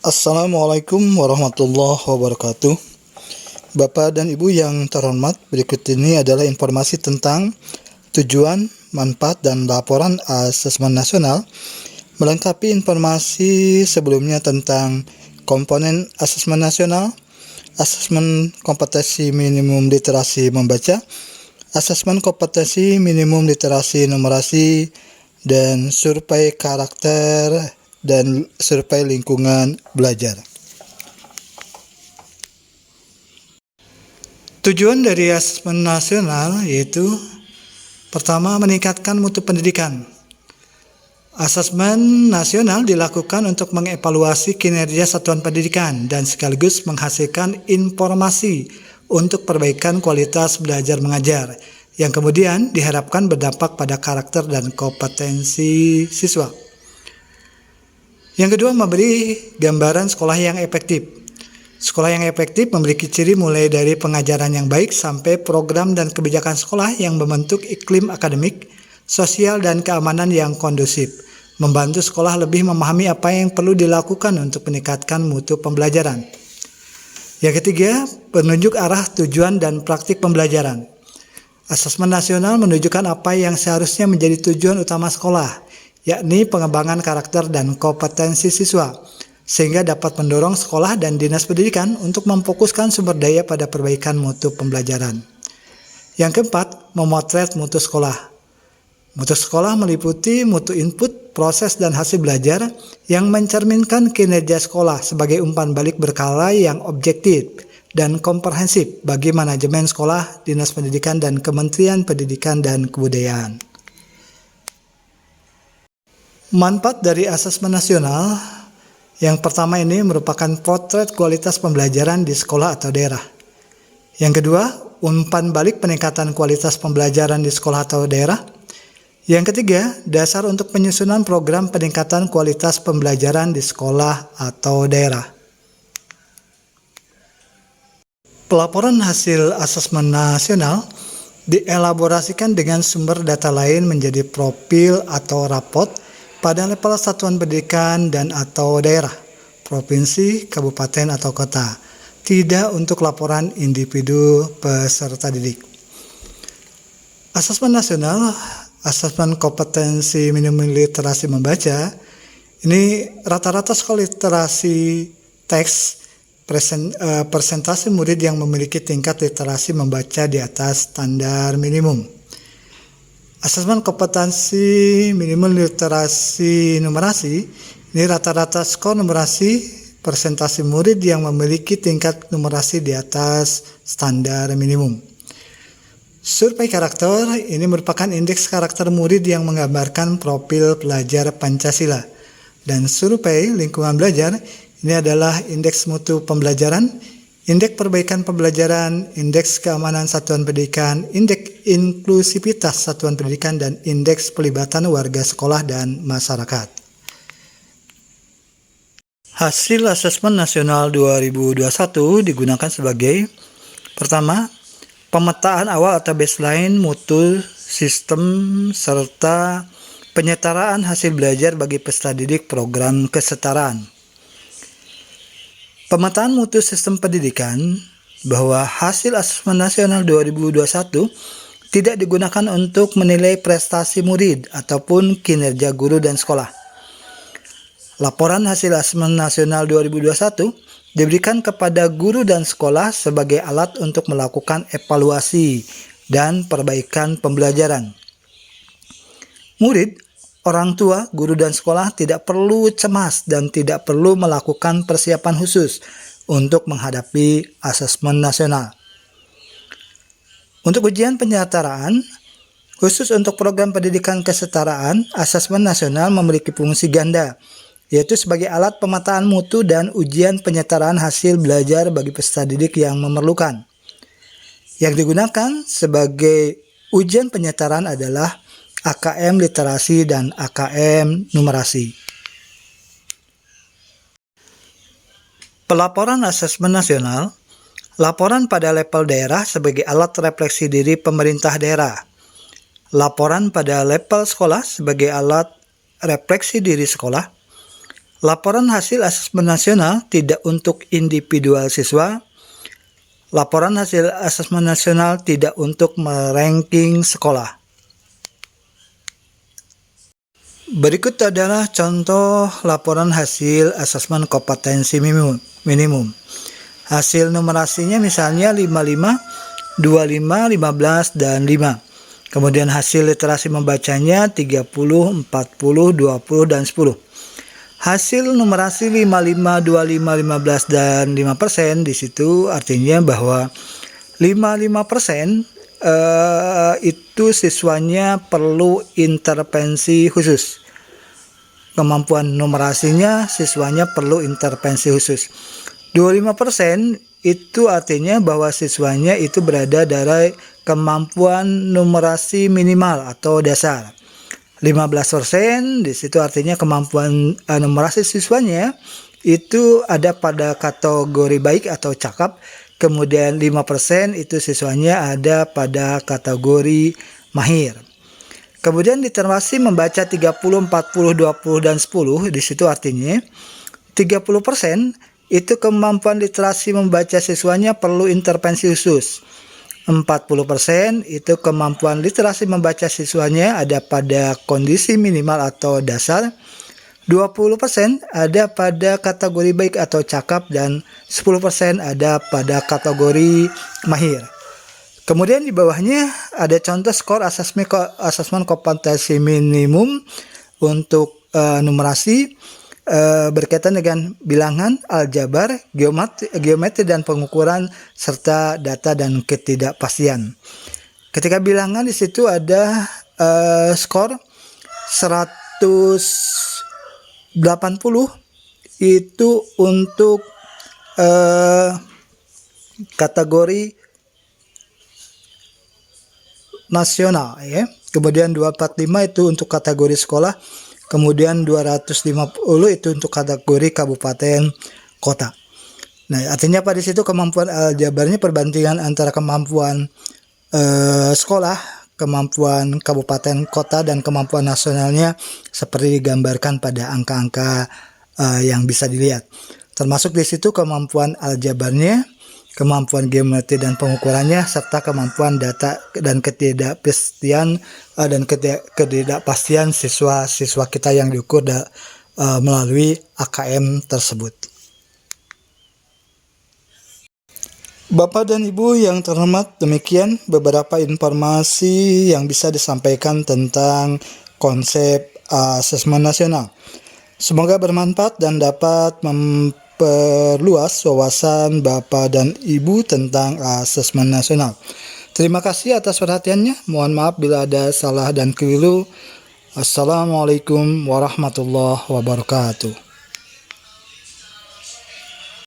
Assalamualaikum warahmatullahi wabarakatuh. Bapak dan Ibu yang terhormat, berikut ini adalah informasi tentang tujuan, manfaat, dan laporan asesmen nasional, melengkapi informasi sebelumnya tentang komponen asesmen nasional, asesmen kompetensi minimum literasi membaca, asesmen kompetensi minimum literasi numerasi, dan survei karakter dan survei lingkungan belajar. Tujuan dari asesmen nasional yaitu pertama, meningkatkan mutu pendidikan. Asesmen nasional dilakukan untuk mengevaluasi kinerja satuan pendidikan dan sekaligus menghasilkan informasi untuk perbaikan kualitas belajar mengajar yang kemudian diharapkan berdampak pada karakter dan kompetensi siswa. Yang kedua, memberi gambaran sekolah yang efektif. Sekolah yang efektif memiliki ciri mulai dari pengajaran yang baik sampai program dan kebijakan sekolah yang membentuk iklim akademik, sosial, dan keamanan yang kondusif, membantu sekolah lebih memahami apa yang perlu dilakukan untuk meningkatkan mutu pembelajaran. Yang ketiga, penunjuk arah tujuan dan praktik pembelajaran. Asesmen nasional menunjukkan apa yang seharusnya menjadi tujuan utama sekolah, yakni pengembangan karakter dan kompetensi siswa, sehingga dapat mendorong sekolah dan dinas pendidikan untuk memfokuskan sumber daya pada perbaikan mutu pembelajaran. Yang keempat, memotret mutu sekolah. Mutu sekolah meliputi mutu input, proses, dan hasil belajar yang mencerminkan kinerja sekolah sebagai umpan balik berkala yang objektif dan komprehensif bagi manajemen sekolah, dinas pendidikan, dan Kementerian Pendidikan dan Kebudayaan. Manfaat dari asesmen nasional yang pertama ini merupakan potret kualitas pembelajaran di sekolah atau daerah. Yang kedua, umpan balik peningkatan kualitas pembelajaran di sekolah atau daerah. Yang ketiga, dasar untuk penyusunan program peningkatan kualitas pembelajaran di sekolah atau daerah. Pelaporan hasil asesmen nasional dielaborasikan dengan sumber data lain menjadi profil atau rapot pada level satuan pendidikan dan atau daerah, provinsi, kabupaten, atau kota, tidak untuk laporan individu peserta didik. Asesmen nasional, asesmen kompetensi minimum literasi membaca, ini rata-rata sekolah literasi teks, persentase murid yang memiliki tingkat literasi membaca di atas standar minimum. Asesmen kompetensi minimum literasi numerasi, ini rata-rata skor numerasi persentase murid yang memiliki tingkat numerasi di atas standar minimum. Survei karakter, ini merupakan indeks karakter murid yang menggambarkan profil pelajar Pancasila. Dan survei lingkungan belajar, ini adalah indeks mutu pembelajaran, indeks perbaikan pembelajaran, indeks keamanan satuan pendidikan, indeks inklusivitas satuan pendidikan, dan indeks pelibatan warga sekolah dan masyarakat. Hasil asesmen nasional 2021 digunakan sebagai pertama, pemetaan awal atau baseline mutu sistem serta penyetaraan hasil belajar bagi peserta didik program kesetaraan. Pemetaan mutu sistem pendidikan bahwa hasil asesmen nasional 2021 tidak digunakan untuk menilai prestasi murid ataupun kinerja guru dan sekolah. Laporan hasil asesmen nasional 2021 diberikan kepada guru dan sekolah sebagai alat untuk melakukan evaluasi dan perbaikan pembelajaran. Murid, orang tua, guru, dan sekolah tidak perlu cemas dan tidak perlu melakukan persiapan khusus untuk menghadapi asesmen nasional. Untuk ujian penyetaraan, khusus untuk program pendidikan kesetaraan, asesmen nasional memiliki fungsi ganda, yaitu sebagai alat pemetaan mutu dan ujian penyetaraan hasil belajar bagi peserta didik yang memerlukan. Yang digunakan sebagai ujian penyetaraan adalah AKM literasi dan AKM numerasi. Pelaporan asesmen nasional, laporan pada level daerah sebagai alat refleksi diri pemerintah daerah. Laporan pada level sekolah sebagai alat refleksi diri sekolah. Laporan hasil asesmen nasional tidak untuk individual siswa. Laporan hasil asesmen nasional tidak untuk meranking sekolah. Berikut adalah contoh laporan hasil asesmen kompetensi minimum. Hasil numerasinya misalnya 55, 25, 15, dan 5. Kemudian hasil literasi membacanya 30, 40, 20, dan 10. Hasil numerasi 55, 25, 15, dan 5% di situ artinya bahwa 55% itu siswanya perlu intervensi khusus. Kemampuan numerasinya siswanya perlu intervensi khusus. 25% itu artinya bahwa siswanya itu berada dari kemampuan numerasi minimal atau dasar. 15% di situ artinya kemampuan numerasi siswanya itu ada pada kategori baik atau cakap. Kemudian 5% itu siswanya ada pada kategori mahir. Kemudian literasi membaca 30, 40, 20, dan 10. Di situ artinya 30% itu kemampuan literasi membaca siswanya perlu intervensi khusus. 40% itu kemampuan literasi membaca siswanya ada pada kondisi minimal atau dasar. 20% ada pada kategori baik atau cakap, dan 10% ada pada kategori mahir. Kemudian di bawahnya ada contoh skor asesmen kompetensi minimum untuk numerasi berkaitan dengan bilangan, aljabar, geometri dan pengukuran, serta data dan ketidakpastian. Ketika bilangan di situ ada skor 180 itu untuk kategori nasional ya. Kemudian 245 itu untuk kategori sekolah. Kemudian 250 itu untuk kategori kabupaten kota. Nah, artinya pada situ kemampuan aljabarnya perbandingan antara kemampuan sekolah, kemampuan kabupaten kota, dan kemampuan nasionalnya seperti digambarkan pada angka-angka yang bisa dilihat. Termasuk di situ kemampuan aljabarnya, kemampuan geometri dan pengukurannya, serta kemampuan data dan ketidakpastian siswa-siswa kita yang diukur melalui AKM tersebut. Bapak dan Ibu yang terhormat, demikian beberapa informasi yang bisa disampaikan tentang konsep asesmen nasional. Semoga bermanfaat dan dapat memperluas wawasan Bapak dan Ibu tentang asesmen nasional. Terima kasih atas perhatiannya. Mohon maaf bila ada salah dan keliru. Assalamualaikum warahmatullahi wabarakatuh.